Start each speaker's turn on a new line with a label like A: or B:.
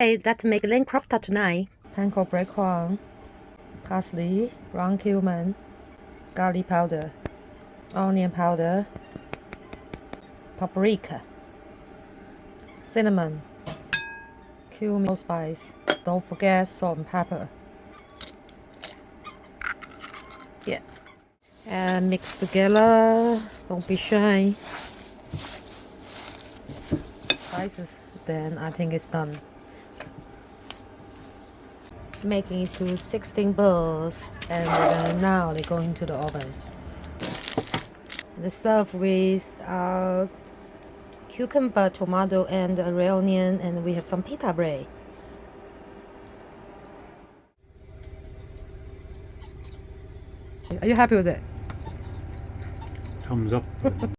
A: Hey, let's make lamb kofta tonight. Panko breadcrumb, parsley, brown cumin, garlic powder, onion powder, paprika, cinnamon, cumin spice. Don't forget salt and pepper. Yeah. And mix together. Don't be shy. Spices. Then I think it's done. Making it to 16 balls, and now they go into the oven. They serve with cucumber, tomato, and red onion, and we have some pita bread. Are you happy with it?
B: Thumbs up.